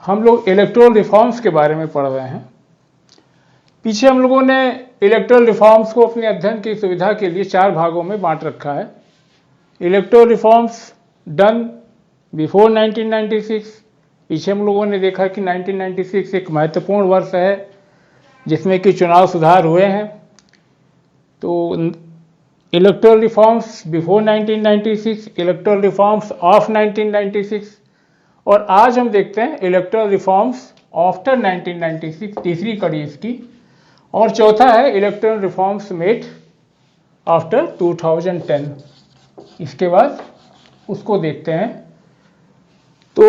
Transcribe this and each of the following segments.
हम लोग electoral reforms के बारे में पढ़ रहे हैं। पीछे हम लोगों ने इलेक्टोरल रिफॉर्म्स को अपने अध्ययन की सुविधा के लिए 4 भागों में बांट रखा है। Electoral reforms done before 1996। पीछे हम लोगों ने देखा कि 1996 एक महत्वपूर्ण वर्ष है जिसमें कि चुनाव सुधार हुए हैं। तो electoral reforms before 1996, electoral reforms of 1996, और आज हम देखते हैं इलेक्टोरल रिफॉर्म्स आफ्टर 1996, तीसरी कड़ी इसकी। और चौथा है इलेक्टोरल रिफॉर्म्स मेड आफ्टर 2010। इसके बाद उसको देखते हैं। तो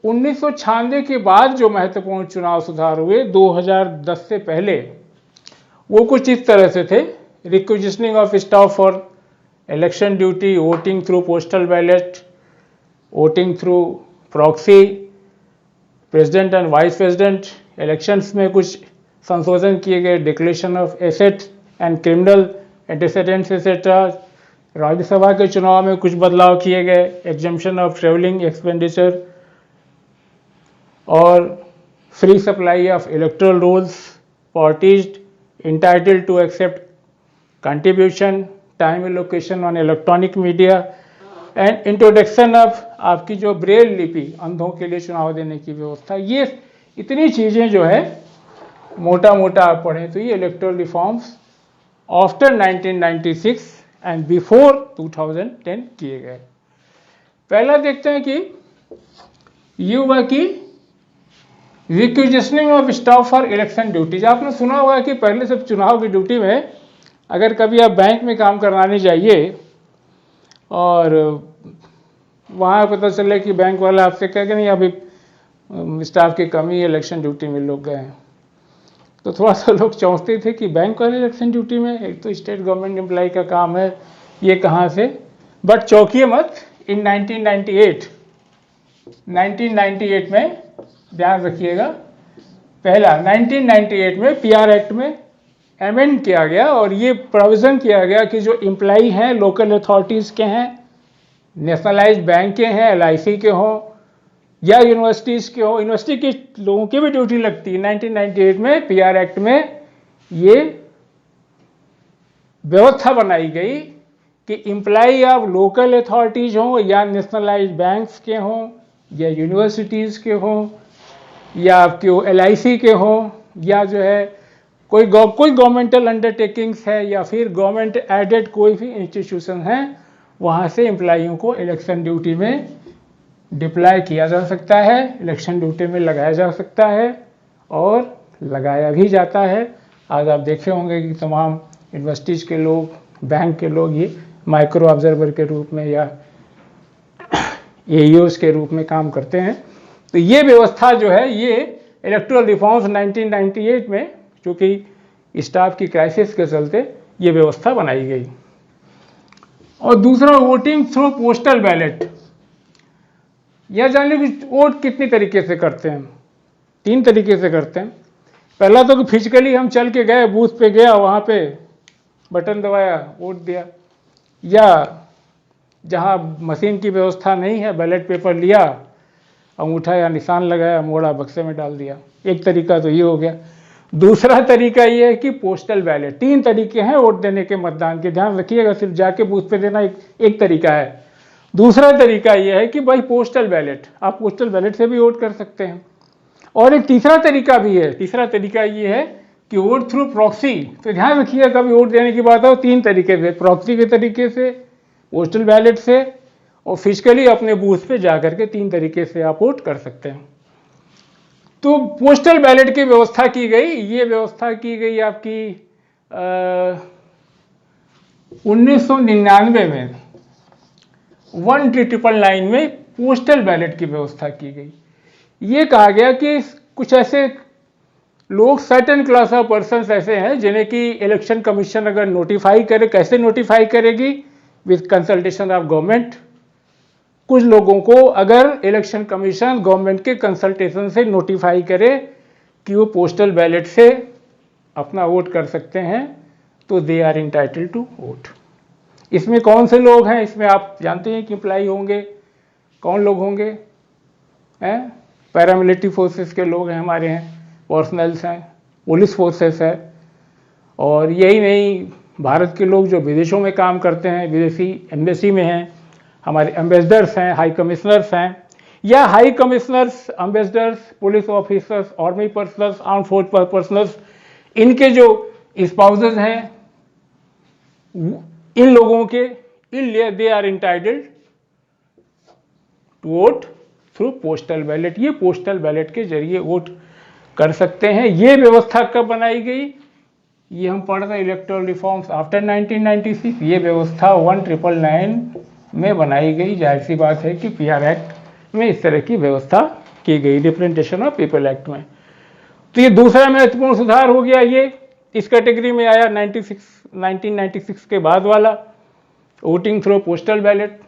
1996 के बाद जो महत्वपूर्ण चुनाव सुधार हुए 2010 से पहले, वो कुछ इस तरह से थे। Requisitioning of staff for election duty, voting through postal ballot, voting through proxy, president and vice president elections में कुछ संशोधन किए गए, declaration of assets and criminal antecedents etcetera. Rajya Sabha के चुनाव में कुछ बदलाव किए गए, एग्जम्पशन ऑफ ट्रेवलिंग एक्सपेंडिचर और free supply of electoral rolls, parties entitled to accept contribution, time allocation on electronic media and introduction of आपकी जो ब्रेल लिपि अंधों के लिए चुनाव देने की व्यवस्था। ये इतनी चीज़ें जो है मोटा मोटा आप पढ़ें तो ये electoral reforms after 1996 and before 2010 किए गए। पहला देखते हैं कि ये हुआ कि requisitioning of staff for election duties. आपने सुना होगा कि पहले सब चुनाव की ड्यूटी में अगर कभी आप बैंक में काम कराने जाइए और वहाँ पता चले कि बैंक वाला आपसे कहे कि नहीं अभी स्टाफ की कमी है, इलेक्शन ड्यूटी में लोग गए हैं, तो थोड़ा सा लोग चौंकते थे कि बैंक वाले इलेक्शन ड्यूटी में, एक तो स्टेट गवर्नमेंट एम्प्लॉय का काम है, ये कहाँ से। बट चौंकिए मत। इन 1998 में ध्यान रखिएगा, पहला 1998 में पीआर एक्ट में अमेंड किया गया और ये प्रोविज़न किया गया कि जो एम्प्लॉई हैं लोकल अथॉरिटीज़ के हैं, नेशनलाइज्ड बैंक के हैं, एलआईसी के हों या यूनिवर्सिटीज़ के हों, यूनिवर्सिटी के लोगों की भी ड्यूटी लगती है। 1998 में पीआर एक्ट में ये व्यवस्था बनाई गई कि एम्प्लॉई ऑफ लोकल अथॉरिटीज़ हों या नेशनलाइज्ड बैंक्स के हों या यूनिवर्सिटीज़ के हों या आपके एलआईसी के हों या जो है कोई गवर्नमेंटल अंडरटेकिंग्स है या फिर गवर्नमेंट एडेड कोई भी इंस्टीट्यूशन है, वहाँ से एम्प्लॉइयों को इलेक्शन ड्यूटी में डिप्लॉय किया जा सकता है, इलेक्शन ड्यूटी में लगाया जा सकता है और लगाया भी जाता है। आज आप देखे होंगे कि तमाम यूनिवर्सिटीज़ के लोग, बैंक के लोग ये माइक्रो ऑब्जर्वर के रूप में या एईओस के रूप में काम करते हैं। तो ये व्यवस्था जो है ये इलेक्टोरल रिफॉर्म्स 1998 में, चूँकि स्टाफ की क्राइसिस के चलते ये व्यवस्था बनाई गई। और दूसरा वोटिंग थ्रू पोस्टल बैलेट। यह जान लो कि वोट कितनी तरीके से करते हैं। 3 तरीके से करते हैं। पहला तो कि फिजिकली हम चल के गए, बूथ पे गया, वहाँ पे बटन दबाया, वोट दिया, या जहाँ मशीन की व्यवस्था नहीं है बैलेट पेपर लिया, अंगूठा या निशान लगाया, मोड़ा, बक्से में डाल दिया। एक तरीका तो ये हो गया। दूसरा तरीका ये है कि पोस्टल बैलेट। 3 तरीके हैं वोट देने के, मतदान के, ध्यान रखिएगा। सिर्फ जाके बूथ पे देना एक तरीका है। दूसरा तरीका ये है कि भाई पोस्टल बैलेट, आप पोस्टल बैलेट से भी वोट कर सकते हैं। और एक तीसरा तरीका भी है। तीसरा तरीका ये है कि वोट थ्रू प्रॉक्सी। तो ध्यान रखिएगा कभी वोट देने की बात हो 3 तरीके से, प्रॉक्सी के तरीके से, पोस्टल बैलेट से और फिजिकली अपने बूथ पे जाकर के 3 तरीके से आप वोट कर सकते हैं। तो पोस्टल बैलेट की व्यवस्था की गई। ये व्यवस्था की गई आपकी 1999 में 1999 में पोस्टल बैलेट की व्यवस्था की गई। ये कहा गया कि कुछ ऐसे लोग, सर्टेन क्लास ऑफ पर्सन्स ऐसे हैं जिन्हें कि इलेक्शन कमीशन अगर नोटिफाई करे, कैसे नोटिफाई करेगी? With consultation of government. कुछ लोगों को अगर इलेक्शन कमीशन गवर्नमेंट के कंसल्टेशन से नोटिफाई करे कि वो पोस्टल बैलेट से अपना वोट कर सकते हैं, तो they are entitled to vote. इसमें कौन से लोग हैं? इसमें आप जानते हैं कि एम्प्लॉई होंगे। कौन लोग होंगे? हैं? पैरामिलिट्री फोर्सेस के लोग हैं, हमारे हैं, पर्सनल्स हैं, पुलिस फोर्सेस है, और यही नहीं, भारत के लोग जो विदेशों में काम करते हैं, विदेशी एम्बेसी में हैं, हमारे एम्बेसडर्स हैं, हाई कमिश्नर्स हैं, या high commissioners, ambassadors, police officers, army personnels, arm force personnels, इनके जो स्पाउसेस हैं, इन लोगों के they are entitled to vote through postal ballot. ये पोस्टल बैलेट के जरिए वोट कर सकते हैं। ये व्यवस्था कब बनाई गई? ये हम पढ़ रहे इलेक्टोरल रिफॉर्म्स आफ्टर 1996। ये व्यवस्था 1999 में बनाई गई। जाहिर सी बात है कि पीआर एक्ट में इस तरह की व्यवस्था की गई, रिप्रेजेंटेशन ऑफ पीपल एक्ट में। तो ये दूसरा महत्वपूर्ण सुधार हो गया। ये इस कैटेगरी में आया 1996 के बाद वाला, वोटिंग थ्रू पोस्टल बैलेट।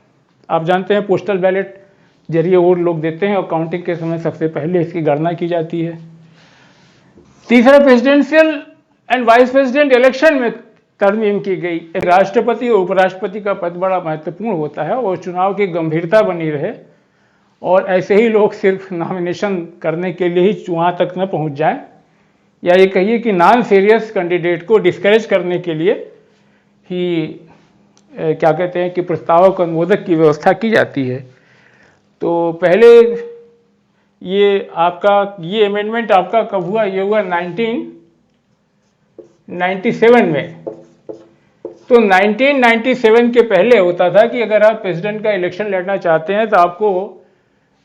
आप जानते हैं पोस्टल बैलेट जरिए वोट लोग देते हैं और काउंटिंग के समय सबसे पहले इसकी गणना की जाती है। तीसरा, presidential and vice president election में तरमीम की गई। राष्ट्रपति और उपराष्ट्रपति का पद बड़ा महत्वपूर्ण होता है और चुनाव की गंभीरता बनी रहे, और ऐसे ही लोग सिर्फ नॉमिनेशन करने के लिए ही वहाँ तक न पहुँच जाएं, या ये कहिए कि नॉन सीरियस कैंडिडेट को डिस्करेज करने के लिए ही क्या कहते हैं कि प्रस्तावक अनुमोदक की व्यवस्था की जाती है। तो पहले ये अमेंडमेंट आपका कब हुआ? ये हुआ 1997 में। तो 1997 के पहले होता था कि अगर आप प्रेसिडेंट का इलेक्शन लड़ना चाहते हैं तो आपको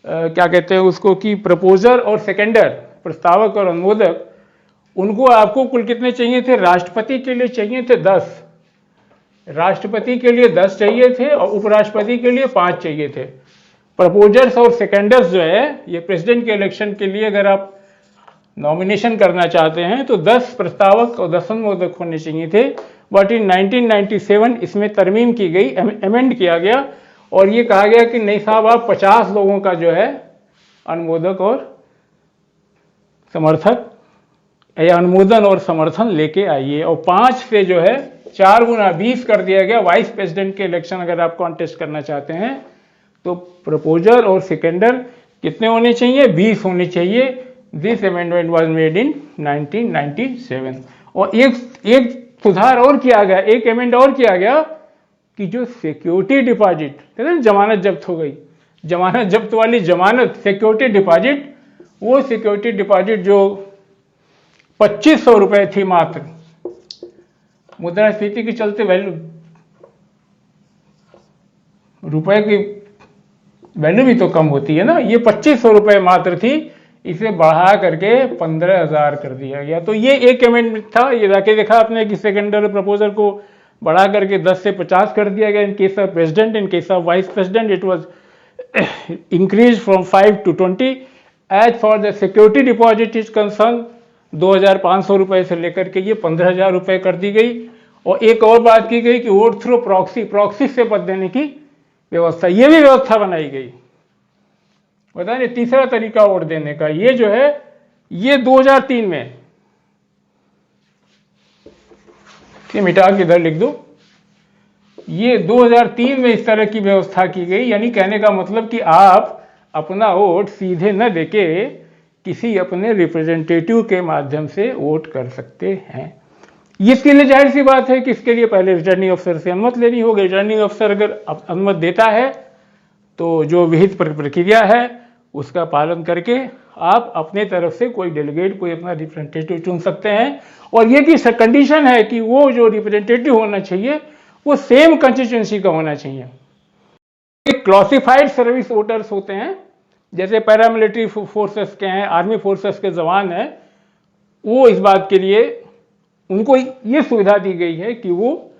क्या कहते हैं उसको कि प्रपोजर और सेकेंडर, प्रस्तावक और अनुमोदक, उनको आपको कुल कितने चाहिए थे? राष्ट्रपति के लिए चाहिए थे 10, राष्ट्रपति के लिए 10 चाहिए थे और उपराष्ट्रपति के लिए 5 चाहिए थे। प्रपोजर्स और सेकेंडर्स जो है, ये प्रेसिडेंट के इलेक्शन के लिए अगर आप नॉमिनेशन करना चाहते हैं तो 10 प्रस्तावक और 10 अनुमोदक होने चाहिए थे। बट इन 1997 इसमें तरमीम की गई, अमेंड किया गया, और ये कहा गया कि नहीं साहब, आप 50 लोगों का जो है अनुमोदक और समर्थक या अनुमोदन और समर्थन लेके आइए। और 5 से जो है 4 गुना 20 कर दिया गया। वाइस प्रेसिडेंट के इलेक्शन अगर आप कॉन्टेस्ट करना चाहते हैं तो प्रपोजर और सेकेंडर कितने होने चाहिए? 20 होने चाहिए। This amendment was made in 1997। और एक सुधार और किया गया, एक अमेंड और किया गया कि जो सिक्योरिटी डिपॉजिट, कहते हैं जमानत जब्त हो गई, जमानत जब्त वाली जमानत, सिक्योरिटी डिपॉजिट, वो सिक्योरिटी डिपॉजिट जो 2500 रुपए थी मात्र, मुद्रास्फीति के चलते वैल्यू, रुपए की वैल्यू भी तो कम होती है ना, ये 2500 रुपए मात्र थी, इसे बढ़ा करके 15,000 कर दिया गया। तो ये एक अमेंडमेंट था। ये जाके देखा आपने कि सेकेंडर प्रपोजल को बढ़ा करके 10 से 50 कर दिया गया in case of president. In case of vice president it was increase from 5 to 20। As for the security deposit is concern, 2,500 रुपए से लेकर के ये 15,000 रुपए कर दी गई। और एक और बात की गई कि वोट थ्रू प्रॉक्सी से मत देने की व्यवस्था, ये भी व्यवस्था बनाई गई। बताइए तीसरा तरीका वोट देने का, ये जो है ये 2003 में, ये मिटा के इधर लिख दो, ये 2003 में इस तरह की व्यवस्था की गई। यानी कहने का मतलब कि आप अपना वोट सीधे न देके किसी अपने रिप्रेजेंटेटिव के माध्यम से वोट कर सकते हैं। इसके लिए जाहिर सी बात है कि इसके लिए पहले रिटर्निंग अफसर से अनुमति लेनी होगी। रिटर्निंग अफसर अगर अनुमति देता है तो जो विहित प्रक्रिया है उसका पालन करके आप अपने तरफ से कोई डेलीगेट, कोई अपना रिप्रेजेंटेटिव चुन सकते हैं। और ये भी कंडीशन है कि वो जो रिप्रेजेंटेटिव होना चाहिए वो सेम कंस्टिट्यूएंसी का होना चाहिए। क्लासिफाइड सर्विस वोटर्स होते हैं, जैसे पैरामिलिट्री फोर्सेस के हैं, आर्मी फोर्सेस के जवान हैं, वो इस बात के लिए उनको ये सुविधा दी गई है कि वो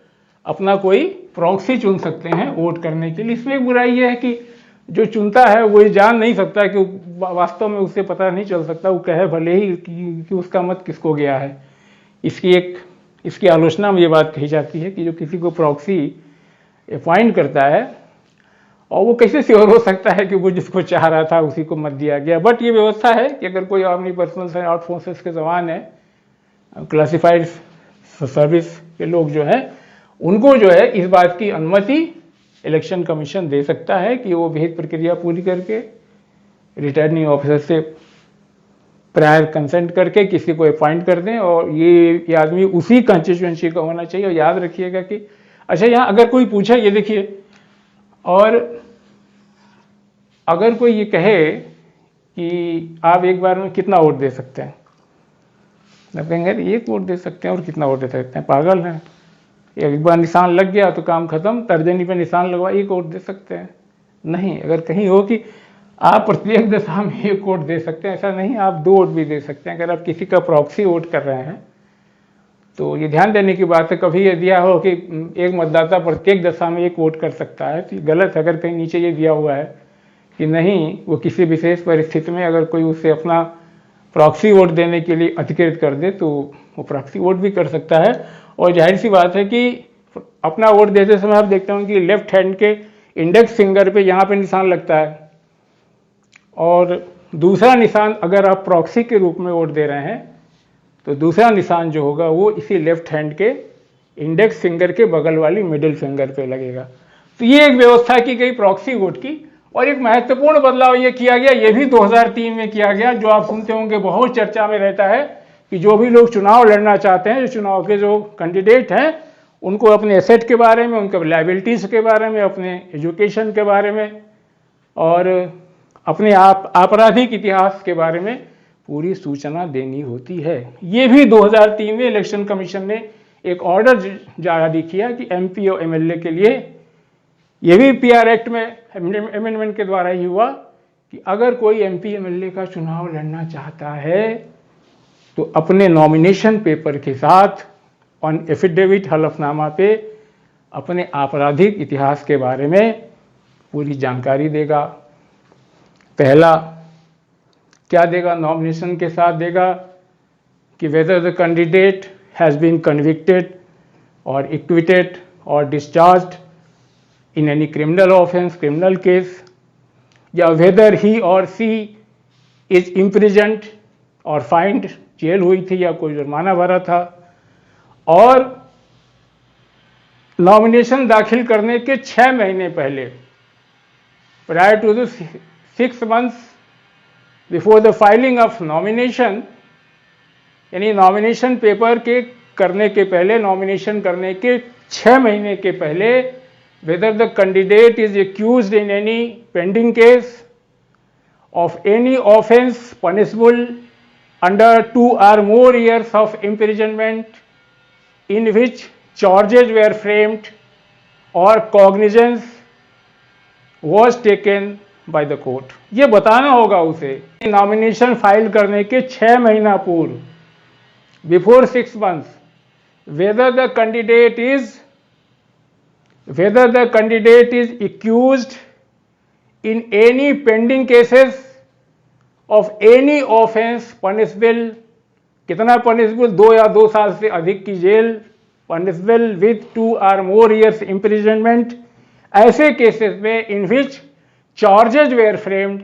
अपना कोई प्रॉक्सी चुन सकते हैं वोट करने के लिए। इसमें एक बुराई ये है कि जो चुनता है वो ये जान नहीं सकता कि वास्तव में उसे पता नहीं चल सकता, वो कहे भले ही कि उसका मत किसको गया है। इसकी आलोचना में ये बात कही जाती है कि जो किसी को प्रॉक्सी अपॉइंट करता है और वो कैसे श्योर हो सकता है कि वो जिसको चाह रहा था उसी को मत दिया गया। बट ये व्यवस्था है कि अगर कोई आर्मी पर्सनल है, आर्म फोर्सेस के जवान है, क्लासिफाइड सर्विस के लोग जो है, उनको जो है इस बात की अनुमति इलेक्शन कमीशन दे सकता है कि वो विहित प्रक्रिया पूरी करके रिटर्निंग ऑफिसर से प्रायर कंसेंट करके किसी को अपॉइंट कर दें, और ये आदमी उसी कंस्टिट्यूएंसी का होना चाहिए। और याद रखिएगा कि अच्छा, यहाँ अगर कोई पूछे, ये देखिए, और अगर कोई ये कहे कि आप एक बार में कितना वोट दे सकते हैं, आप कहेंगे एक वोट दे सकते हैं और कितना वोट दे सकते हैं, पागल हैं। एक बार निशान लग गया तो काम खत्म, तर्जनी पे निशान लगवा एक वोट दे सकते हैं, नहीं। अगर कहीं हो कि आप प्रत्येक दशा में एक वोट दे सकते हैं, ऐसा नहीं, आप 2 वोट भी दे सकते हैं। अगर आप किसी का प्रॉक्सी वोट कर रहे हैं तो ये ध्यान देने की बात है, कभी ये दिया हो कि एक मतदाता प्रत्येक दशा में एक वोट कर सकता है, तो गलत है। अगर कहीं नीचे ये दिया हुआ है कि नहीं, वो किसी विशेष परिस्थिति में अगर कोई उससे अपना प्रॉक्सी वोट देने के लिए अधिकृत कर दे तो वो प्रॉक्सी वोट भी कर सकता है। और जाहिर सी बात है कि अपना वोट देते समय आप देखते होंगे कि लेफ्ट हैंड के इंडेक्स फिंगर पे यहाँ पे निशान लगता है, और दूसरा निशान अगर आप प्रॉक्सी के रूप में वोट दे रहे हैं तो दूसरा निशान जो होगा वो इसी लेफ्ट हैंड के इंडेक्स फिंगर के बगल वाली मिडिल फिंगर पे लगेगा। तो ये एक व्यवस्था की गई प्रॉक्सी वोट की। और एक महत्वपूर्ण बदलाव ये किया गया, ये भी 2003 में किया गया, जो आप सुनते होंगे बहुत चर्चा में रहता है कि जो भी लोग चुनाव लड़ना चाहते हैं, जो चुनाव के जो कैंडिडेट हैं, उनको अपने एसेट के बारे में, उनके लायबिलिटीज़ के बारे में, अपने एजुकेशन के बारे में और अपने आपराधिक इतिहास के बारे में पूरी सूचना देनी होती है। ये भी 2003 में इलेक्शन कमीशन ने एक ऑर्डर जारी किया कि एमपी और एमएलए के लिए, ये भी पीआर एक्ट में अमेंडमेंट के द्वारा ही हुआ कि अगर कोई एमपी एमएलए का चुनाव लड़ना चाहता है तो अपने नॉमिनेशन पेपर के साथ ऑन एफिडेविट हलफनामा पे अपने आपराधिक इतिहास के बारे में पूरी जानकारी देगा। पहला क्या देगा, नॉमिनेशन के साथ देगा कि whether the candidate has been convicted or acquitted or discharged in any criminal offence, criminal case, या whether he or she is imprisoned or fined, jail हुई थी या कोई जुर्माना भरा था। और नॉमिनेशन दाखिल करने के 6 महीने पहले, prior to the 6 months before the filing of nomination, यानी नॉमिनेशन पेपर के करने के पहले, नॉमिनेशन करने के 6 महीने के पहले, weather the candidate is accused in any pending case of any offence punishable under 2 or more years of imprisonment in which charges were framed or cognizance was taken by the court। ये बताना होगा उसे nomination file करने के 6 महीना पूर्व, before 6 months, whether the candidate is accused in any pending cases of any offense punishable, कितना punishable, 2 या 2 साल से अधिक की जेल, punishable with 2 or more years imprisonment, ऐसे केसेस में in which charges were framed,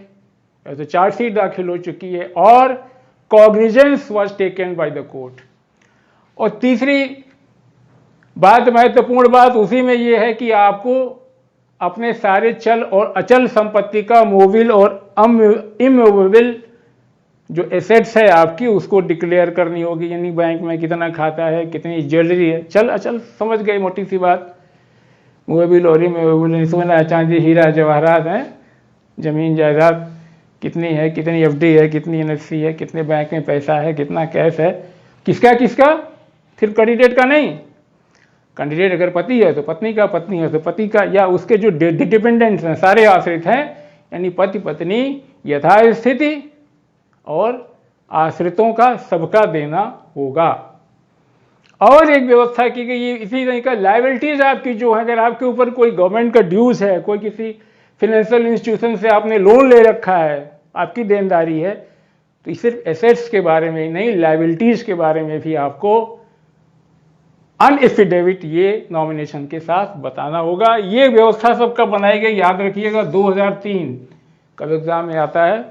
तो चार्जशीट दाखिल हो चुकी है, और cognizance was taken by the court. और तीसरी बात, महत्वपूर्ण बात उसी में ये है कि आपको अपने सारे चल और अचल संपत्ति का मूवेबल और इमूवेबल जो एसेट्स है आपकी, उसको डिक्लेयर करनी होगी। यानी बैंक में कितना खाता है, कितनी ज्वेलरी है, चल अचल समझ गए, मोटी सी बात। मूवेबल और इमूवेबल, सोना चांदी हीरा जवाहरात हैं, ज़मीन जायदाद कितनी है, कितनी एफडी है, कितनी एनएफसी है, कितने बैंक में पैसा है, कितना कैश है, किसका किसका, फिर कैंडिडेट का नहीं। कैंडिडेट अगर पति है तो पत्नी का, पत्नी है तो पति का, या उसके जो डिपेंडेंट्स हैं, सारे आश्रित हैं, यानी पति पत्नी यथास्थिति और आश्रितों का सबका देना होगा। और एक व्यवस्था की गई इसी तरह का, लायबिलिटीज आपकी जो है, अगर आपके ऊपर कोई गवर्नमेंट का ड्यूज है, कोई किसी फाइनेंशियल इंस्टीट्यूशन से आपने लोन ले रखा है, आपकी देनदारी है, तो सिर्फ एसेट्स के बारे में ही नहीं, लायबिलिटीज के बारे में भी आपको अनएफिडेविट ये नॉमिनेशन के साथ बताना होगा। ये व्यवस्था सबका बनाई गई, याद रखिएगा 2003 कब एग्जाम में आता है,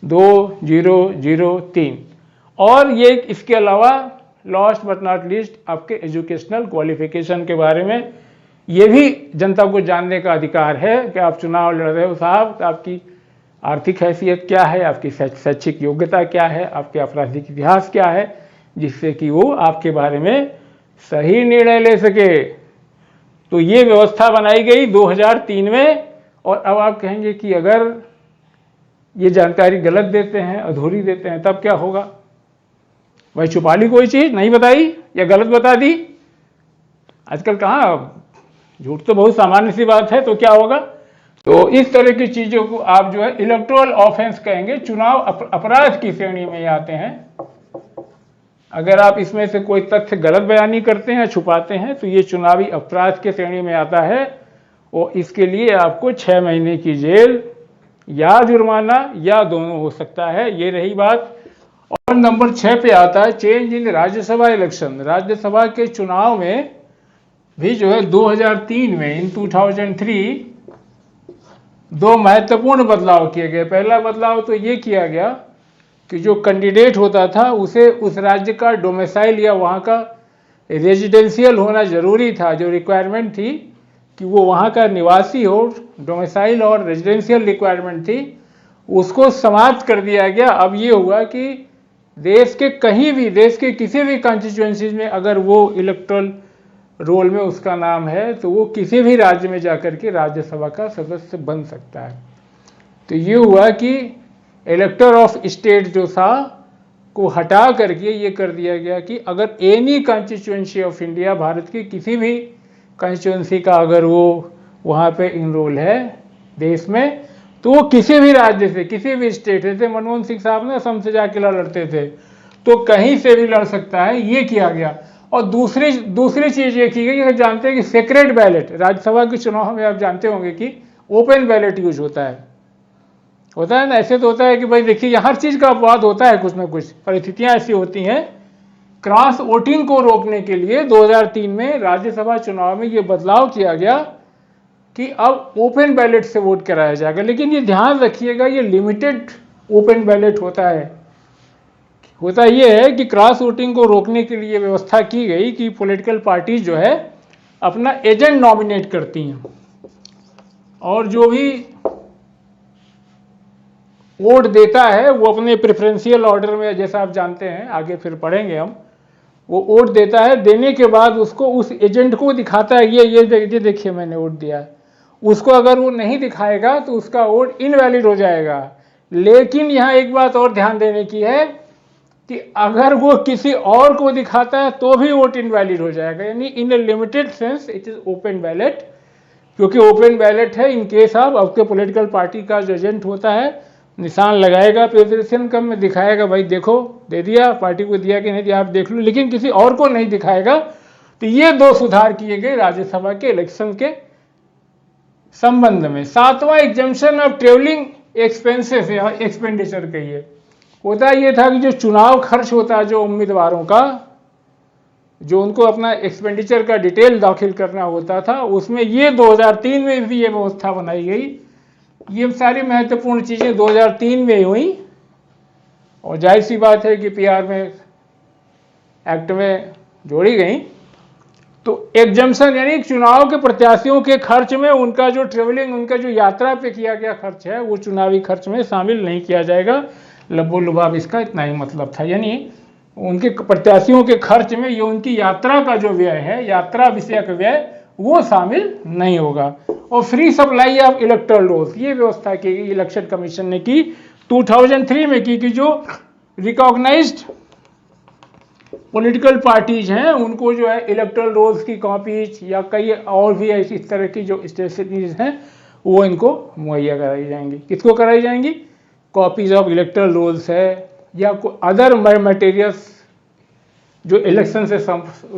2003। और ये इसके अलावा लास्ट बट नॉट लीस्ट आपके एजुकेशनल क्वालिफिकेशन के बारे में, ये भी जनता को जानने का अधिकार है कि आप चुनाव लड़ रहे हो साहब, तो आपकी आर्थिक हैसियत क्या है, आपकी शैक्षिक योग्यता क्या है, आपके आपराधिक इतिहास क्या है, जिससे कि वो आपके बारे में सही निर्णय ले सके। तो ये व्यवस्था बनाई गई 2003 में। और अब आप कहेंगे कि अगर ये जानकारी गलत देते हैं, अधूरी देते हैं, तब क्या होगा? भाई छुपा ली कोई चीज़, नहीं बताई या गलत बता दी। आजकल कहाँ, झूठ तो बहुत सामान्य सी बात है, तो क्या होगा? तो इस तरह की चीज़ों को आप जो है इलेक्टोरल ऑफेंस कहेंगे, चुनाव अपराध की श्रेणी में आते हैं। अगर आप इसमें से कोई तथ्य गलत बयानी करते हैं, छुपाते हैं, तो ये चुनावी अपराध की श्रेणी में आता है और इसके लिए आपको 6 महीने की जेल या जुर्माना या दोनों हो सकता है। ये रही बात। और नंबर 6 पे आता है change in Rajya Sabha election. Rajya Sabha के चुनाव में भी जो है 2003 में, इन 2003 दो महत्वपूर्ण बदलाव किए गए। पहला बदलाव तो ये किया गया कि जो कैंडिडेट होता था उसे उस राज्य का डोमिसाइल या वहाँ का रेजिडेंशियल होना जरूरी था। जो रिक्वायरमेंट थी कि वो वहाँ का निवासी हो, डोमिसाइल और रेजिडेंशियल रिक्वायरमेंट थी, उसको समाप्त कर दिया गया। अब ये हुआ कि देश के कहीं भी, देश के किसी भी कॉन्स्टिट्यूएंसीज में अगर वो इलेक्टोरल रोल में उसका नाम है तो वो किसी भी राज्य में जाकर के राज्यसभा का सदस्य बन सकता है। तो ये हुआ कि इलेक्टर ऑफ स्टेट जो था को हटा करके ये कर दिया गया कि अगर any constituency of India, Bharat की किसी भी कॉन्स्टिट्यूएंसी का अगर वो वहाँ पे इनरोल है देश में, तो वो किसी भी राज्य से, किसी भी स्टेट से, मनमोहन सिंह साहब ने असम से जाके लड़ते थे, तो कहीं से भी लड़ सकता है। ये किया गया। और दूसरी चीज ये की गई, जानते हैं कि सेक्रेट बैलेट, राज्यसभा के चुनाव में आप जानते होंगे कि ओपन बैलेट यूज होता है ना। ऐसे तो होता है कि भाई देखिए हर चीज का अपवाद होता है, कुछ ना कुछ परिस्थितियां ऐसी होती हैं। क्रॉस वोटिंग को रोकने के लिए 2003 में राज्यसभा चुनाव में ये बदलाव किया गया कि अब ओपन बैलेट से वोट कराया जाएगा। लेकिन ये ध्यान रखिएगा, ये लिमिटेड ओपन बैलेट होता है। होता यह है कि क्रॉस वोटिंग को रोकने के लिए व्यवस्था की गई कि पॉलिटिकल पार्टीज जो है अपना एजेंट नॉमिनेट करती हैं और जो भी वोट देता है वो अपने प्रेफरेंशियल ऑर्डर में, जैसा आप जानते हैं, आगे फिर पढ़ेंगे हम, वो वोट देता है। देने के बाद उसको उस एजेंट को दिखाता है, ये देखिए मैंने वोट दिया है। उसको अगर वो नहीं दिखाएगा तो उसका वोट इनवैलिड हो जाएगा। लेकिन यहाँ एक बात और ध्यान देने की है कि अगर वो किसी और को दिखाता है तो भी वोट इनवैलिड हो जाएगा। यानी in a limited sense it is open ballot, क्योंकि ओपन बैलेट है। इन केस ऑफ आपके पॉलिटिकल पार्टी का जो एजेंट होता है निशान लगाएगा, प्रेफरेंशियल कम में दिखाएगा, भाई देखो दे दिया, पार्टी को दिया कि नहीं दिया आप देख लो, लेकिन किसी और को नहीं दिखाएगा। तो ये दो सुधार किए गए राज्यसभा के इलेक्शन के संबंध में। 7वां एग्जम्पशन ऑफ ट्रेवलिंग एक्सपेंसेस या एक्सपेंडिचर कहिए। होता ये था कि जो चुनाव खर्च होता है जो उम्मीदवारों का, जो उनको अपना एक्सपेंडिचर का डिटेल दाखिल करना होता था, उसमें ये 2003 में भी ये व्यवस्था बनाई गई। ये सारी महत्वपूर्ण चीजें 2003 में हुई और जाहिर सी बात है कि पीआर में एक्ट में जोड़ी गई। तो एग्जम्पशन यानी चुनाव के प्रत्याशियों के खर्च में उनका जो ट्रेवलिंग, उनका जो यात्रा पे किया गया खर्च है वो चुनावी खर्च में शामिल नहीं किया जाएगा। लबो लुबाब इसका इतना ही मतलब था। यानी उनके प्रत्याशियों के खर्च में ये उनकी यात्रा का जो व्यय है, यात्रा विषयक व्यय, वो शामिल नहीं होगा। और free supply of electoral rolls, ये व्यवस्था की गई इलेक्शन कमीशन ने की 2003 में की कि जो रिकॉग्नाइज्ड पॉलिटिकल पार्टीज हैं उनको जो है इलेक्टोरल रोल्स की कॉपीज या कई और भी ऐसी इस तरह की जो स्टेशनरीज हैं वो इनको मुहैया कराई जाएंगी। किसको कराई जाएंगी? कॉपीज ऑफ इलेक्टोरल रोल्स है या अदर मटेरियल्स जो इलेक्शन से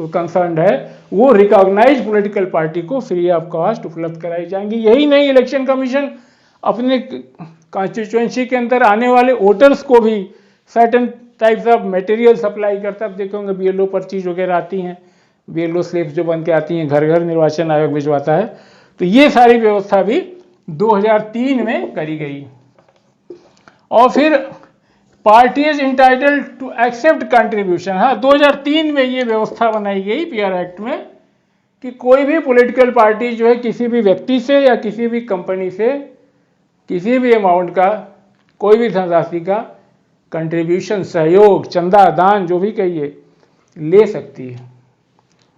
कंसर्न्ड है वो रिकॉग्नाइज्ड पॉलिटिकल पार्टी को फ्री ऑफ कॉस्ट उपलब्ध कराई जाएंगी। यही नहीं, इलेक्शन कमीशन अपने कॉन्स्टिट्यूएंसी के अंदर आने वाले वोटर्स को भी certain types of material supply करता है। आप देखोगे बीएलओ पर्चीज वगैरह आती हैं, बीएलओ स्लिप्स जो बन के आती हैं, घर घर निर्वाचन आयोग भिजवाता है। तो ये सारी व्यवस्था भी 2003 में करी गई। और फिर parties entitled to accept contribution, हाँ 2003 में ये व्यवस्था बनाई गई पीआर एक्ट में कि कोई भी पॉलिटिकल पार्टी जो है किसी भी व्यक्ति से या किसी भी कंपनी से किसी भी अमाउंट का, कोई भी धनराशि का कंट्रीब्यूशन, सहयोग, चंदा, दान जो भी कहिए, ले सकती है।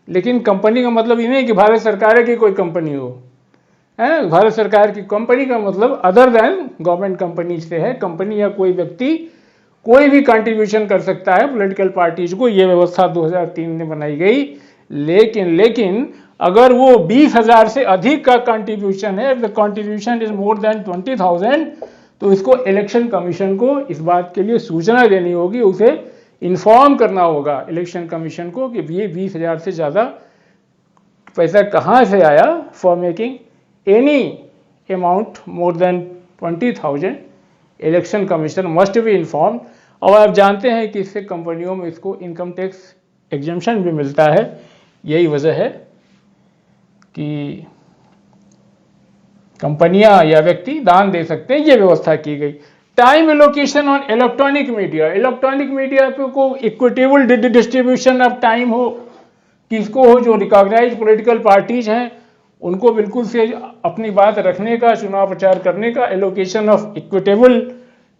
लेकिन कंपनी का मतलब ये नहीं कि भारत सरकार की कोई कंपनी हो, है। भारत सरकार की कंपनी का मतलब अदर देन गवर्नमेंट कंपनी से है। कंपनी या कोई व्यक्ति कोई भी कंट्रीब्यूशन कर सकता है पॉलिटिकल पार्टीज को, ये व्यवस्था 2003 में बनाई गई। लेकिन अगर वो 20,000 से अधिक का कंट्रीब्यूशन है, the contribution is more than 20,000, तो इसको इलेक्शन कमीशन को इस बात के लिए सूचना देनी होगी, उसे इन्फॉर्म करना होगा इलेक्शन कमीशन को कि ये 20,000 से ज़्यादा पैसा कहाँ से आया। For making any amount more than 20,000 election commission must be inform. और आप जानते हैं कि इससे कंपनियों में इसको इनकम टैक्स एग्जम्पशन भी मिलता है। यही वजह है कि कंपनियां या व्यक्ति दान दे सकते हैं, ये व्यवस्था की गई। Time allocation on electronic media, electronic media पे को इक्विटेबल डिस्ट्रीब्यूशन ऑफ टाइम हो, किसको हो, जो रिकॉग्नाइज पॉलिटिकल पार्टीज हैं उनको बिल्कुल से अपनी बात रखने का, चुनाव प्रचार करने का, allocation of equitable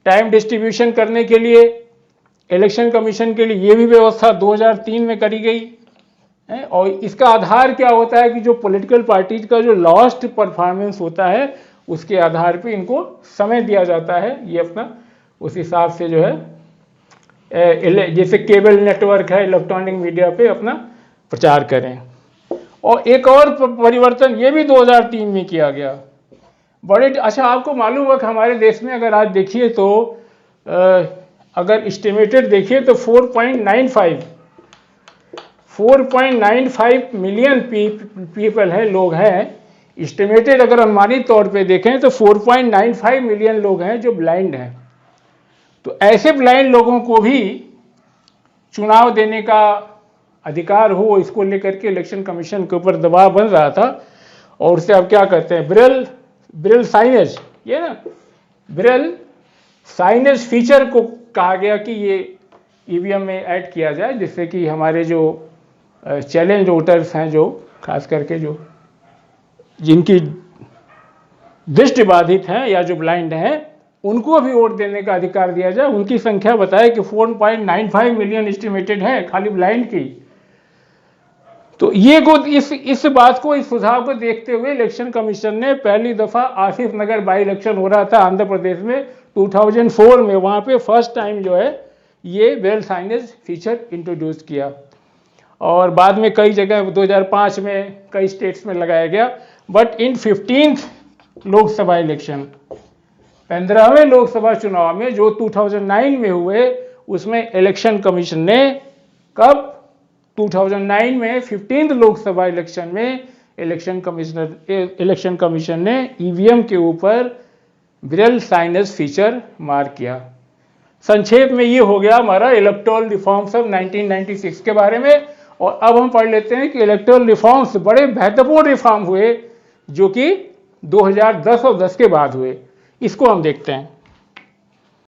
time distribution करने के लिए इलेक्शन कमीशन के लिए ये भी व्यवस्था 2003 में करी गई है। और इसका आधार क्या होता है कि जो पॉलिटिकल पार्टीज का जो लास्ट परफॉर्मेंस होता है उसके आधार पे इनको समय दिया जाता है। ये अपना उस हिसाब से जो है जैसे केबल नेटवर्क है, इलेक्ट्रॉनिक मीडिया पे अपना प्रचार करें। और एक और परिवर्तन ये भी 2003 में किया गया, बड़े अच्छा आपको मालूम है कि हमारे देश में अगर आज देखिए तो अगर एस्टिमेटेड देखिए तो 4.95 मिलियन पीपल है, लोग हैं। एस्टिमेटेड अगर अनुमानित तौर पे देखें तो 4.95 मिलियन लोग हैं जो ब्लाइंड हैं। तो ऐसे ब्लाइंड लोगों को भी चुनाव देने का अधिकार हो, इसको लेकर के इलेक्शन कमीशन के ऊपर दबाव बन रहा था। और उससे अब क्या करते हैं, ब्रेल साइनेज, ये ना ब्रेल साइनेज फीचर को कहा गया कि ये ईवीएम में ऐड किया जाए, जिससे कि हमारे जो चैलेंज वोटर्स हैं, जो खास करके जो जिनकी दृष्टि बाधित हैं या जो ब्लाइंड हैं, उनको भी वोट देने का अधिकार दिया जाए। उनकी संख्या बताए कि 4.95 मिलियन एस्टिमेटेड है खाली ब्लाइंड की। तो ये इस बात को, इस सुझाव को देखते हुए इलेक्शन कमीशन ने पहली दफा आसिफ नगर बाई इलेक्शन हो रहा था आंध्र प्रदेश में 2004 में, वहां पे फर्स्ट टाइम जो है ये ब्रेल साइनेज फीचर इंट्रोड्यूस किया। और बाद में कई जगह 2005 में कई स्टेट्स में लगाया गया। But in 15th Lok Sabha election, 15वें लोकसभा चुनाव में जो 2009 में हुए, उसमें इलेक्शन कमीशन ने कब 2009 में 15th लोकसभा इलेक्शन में इलेक्शन कमीशन ने ईवीएम के ऊपर ब्रेल साइनेज फीचर मार्क किया। संक्षेप में ये हो गया हमारा इलेक्टोरल रिफॉर्म्स ऑफ 1996 के बारे में। और अब हम पढ़ लेते हैं कि इलेक्टोरल रिफॉर्म्स बड़े महत्वपूर्ण रिफॉर्म हुए जो कि 2010 और 10 के बाद हुए। इसको हम देखते हैं।